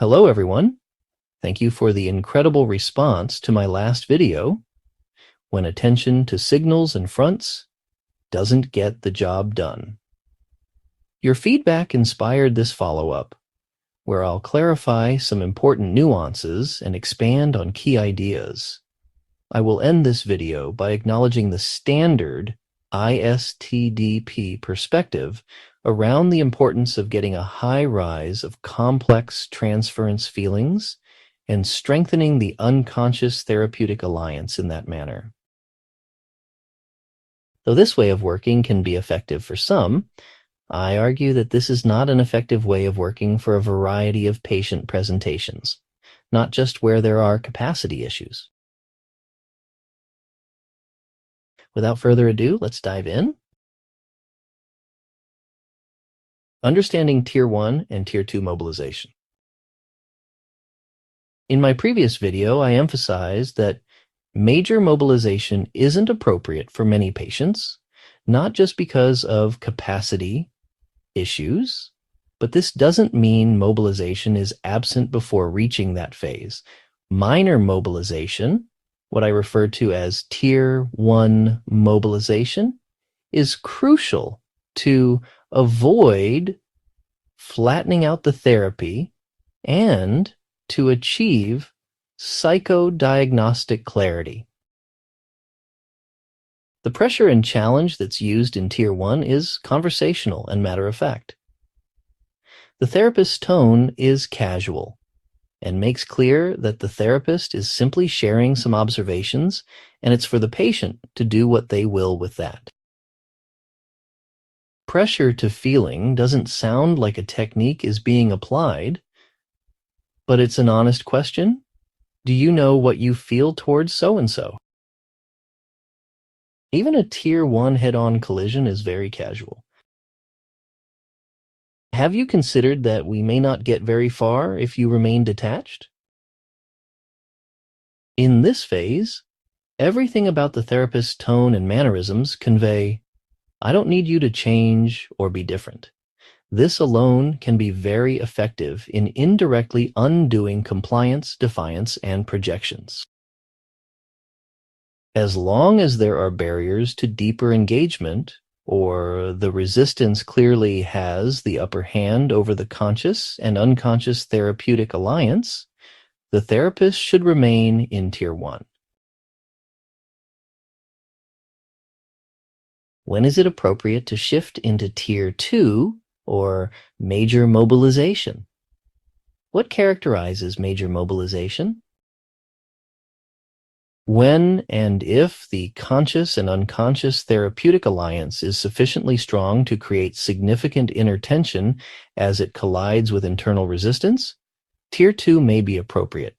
Hello, everyone. Thank you for the incredible response to my last video, when attention to signals and fronts doesn't get the job done. Your feedback inspired this follow-up, where I'll clarify some important nuances and expand on key ideas. I will end this video by acknowledging the standard ISTDP perspective around the importance of getting a high rise of complex transference feelings and strengthening the unconscious therapeutic alliance in that manner. Though this way of working can be effective for some, I argue that this is not an effective way of working for a variety of patient presentations, not just where there are capacity issues. Without further ado, let's dive in. Understanding Tier 1 and Tier 2 mobilization. In my previous video, I emphasized that major mobilization isn't appropriate for many patients, not just because of capacity issues, but this doesn't mean mobilization is absent before reaching that phase. Minor mobilization, what I refer to as Tier 1 mobilization, is crucial to avoid flattening out the therapy and to achieve psychodiagnostic clarity. The pressure and challenge that's used in Tier 1 is conversational and matter-of-fact. The therapist's tone is casual and makes clear that the therapist is simply sharing some observations, and it's for the patient to do what they will with that. Pressure to feeling doesn't sound like a technique is being applied, but it's an honest question. Do you know what you feel towards so-and-so? Even a Tier 1 head-on collision is very casual. Have you considered that we may not get very far if you remain detached? In this phase, everything about the therapist's tone and mannerisms convey, I don't need you to change or be different. This alone can be very effective in indirectly undoing compliance, defiance, and projections. As long as there are barriers to deeper engagement, or the resistance clearly has the upper hand over the conscious and unconscious therapeutic alliance, the therapist should remain in Tier 1. When is it appropriate to shift into Tier 2, or major mobilization? What characterizes major mobilization? When and if the conscious and unconscious therapeutic alliance is sufficiently strong to create significant inner tension as it collides with internal resistance, Tier 2 may be appropriate.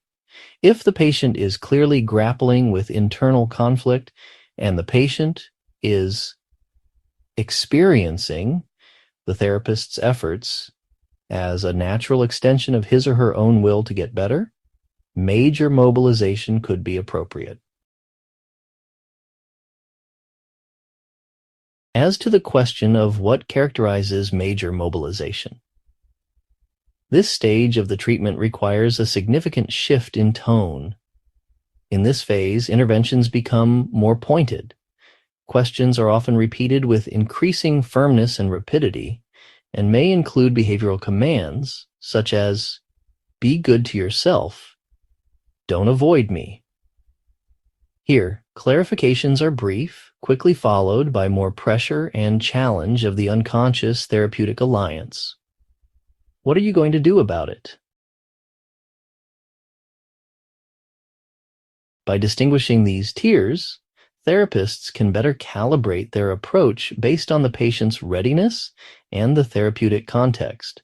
If the patient is clearly grappling with internal conflict and the patient is experiencing the therapist's efforts as a natural extension of his or her own will to get better, major mobilization could be appropriate. As to the question of what characterizes major mobilization, this stage of the treatment requires a significant shift in tone. In this phase, interventions become more pointed. Questions are often repeated with increasing firmness and rapidity, and may include behavioral commands such as, be good to yourself, don't avoid me. Here, clarifications are brief, quickly followed by more pressure and challenge of the unconscious therapeutic alliance. What are you going to do about it? By distinguishing these tiers, therapists can better calibrate their approach based on the patient's readiness and the therapeutic context.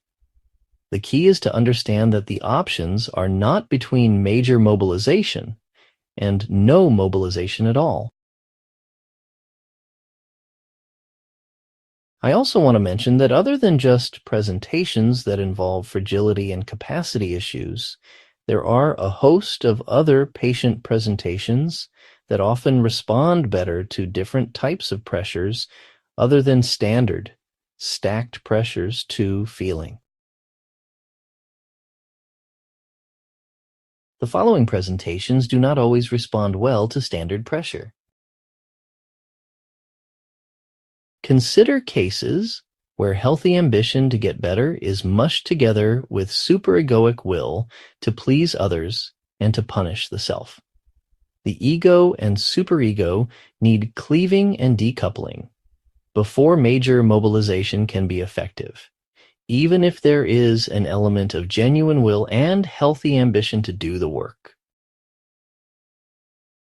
The key is to understand that the options are not between major mobilization and no mobilization at all. I also want to mention that other than just presentations that involve fragility and capacity issues, there are a host of other patient presentations that often respond better to different types of pressures other than standard, stacked pressures to feeling. The following presentations do not always respond well to standard pressure. Consider cases where healthy ambition to get better is mushed together with superegoic will to please others and to punish the self. The ego and superego need cleaving and decoupling before major mobilization can be effective, even if there is an element of genuine will and healthy ambition to do the work.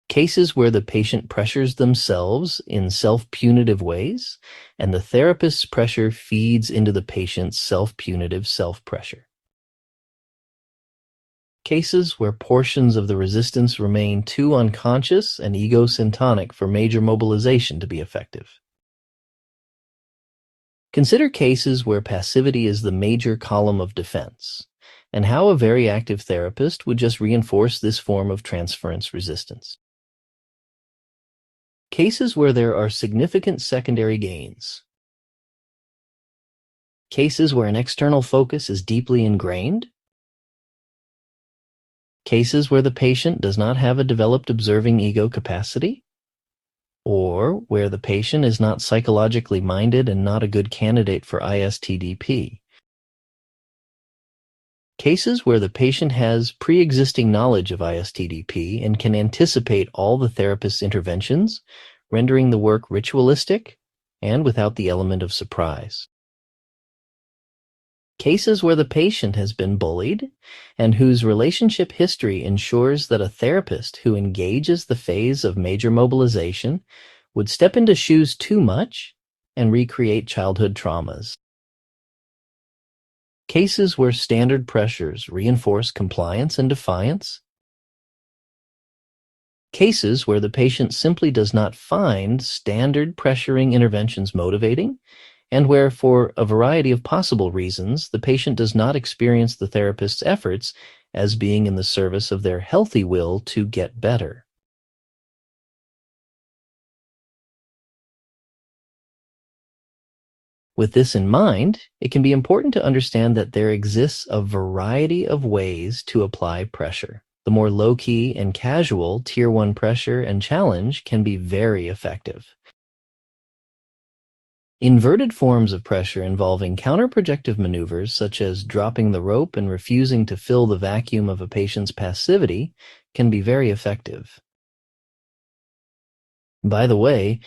Cases where the patient pressures themselves in self-punitive ways, and the therapist's pressure feeds into the patient's self-punitive self-pressure. Cases where portions of the resistance remain too unconscious and ego-syntonic for major mobilization to be effective. Consider cases where passivity is the major column of defense, and how a very active therapist would just reinforce this form of transference resistance. Cases where there are significant secondary gains. Cases where an external focus is deeply ingrained. Cases where the patient does not have a developed observing ego capacity, or where the patient is not psychologically minded and not a good candidate for ISTDP. Cases where the patient has pre-existing knowledge of ISTDP and can anticipate all the therapist's interventions, rendering the work ritualistic and without the element of surprise. Cases where the patient has been bullied and whose relationship history ensures that a therapist who engages the phase of major mobilization would step into shoes too much and recreate childhood traumas. Cases where standard pressures reinforce compliance and defiance. Cases where the patient simply does not find standard pressuring interventions motivating, and where, for a variety of possible reasons, the patient does not experience the therapist's efforts as being in the service of their healthy will to get better. With this in mind, it can be important to understand that there exists a variety of ways to apply pressure. The more low-key and casual Tier 1 pressure and challenge can be very effective. Inverted forms of pressure involving counterprojective maneuvers such as dropping the rope and refusing to fill the vacuum of a patient's passivity can be very effective. By the way,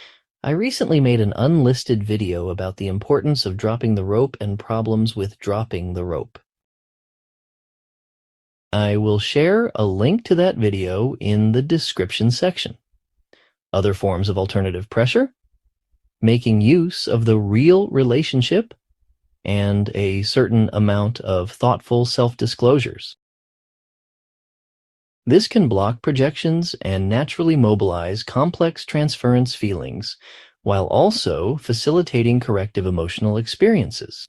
I recently made an unlisted video about the importance of dropping the rope and problems with dropping the rope. I will share a link to that video in the description section. Other forms of alternative pressure: making use of the real relationship and a certain amount of thoughtful self-disclosures. This can block projections and naturally mobilize complex transference feelings, while also facilitating corrective emotional experiences.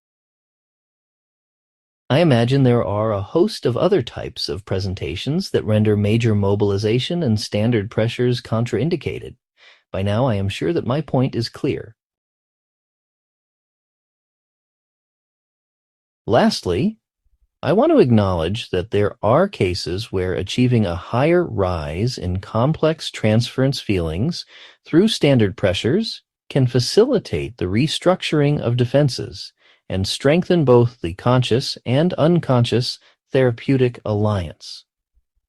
I imagine there are a host of other types of presentations that render major mobilization and standard pressures contraindicated. By now, I am sure that my point is clear. Lastly, I want to acknowledge that there are cases where achieving a higher rise in complex transference feelings through standard pressures can facilitate the restructuring of defenses and strengthen both the conscious and unconscious therapeutic alliance.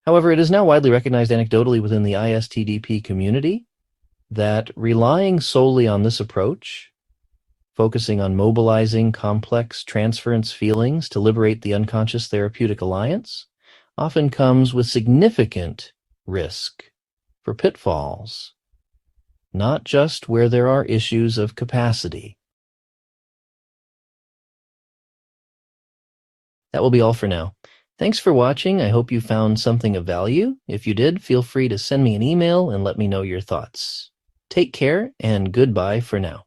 However, it is now widely recognized anecdotally within the ISTDP community that relying solely on this approach, focusing on mobilizing complex transference feelings to liberate the unconscious therapeutic alliance, often comes with significant risk for pitfalls, not just where there are issues of capacity. That will be all for now. Thanks for watching. I hope you found something of value. If you did, feel free to send me an email and let me know your thoughts. Take care and goodbye for now.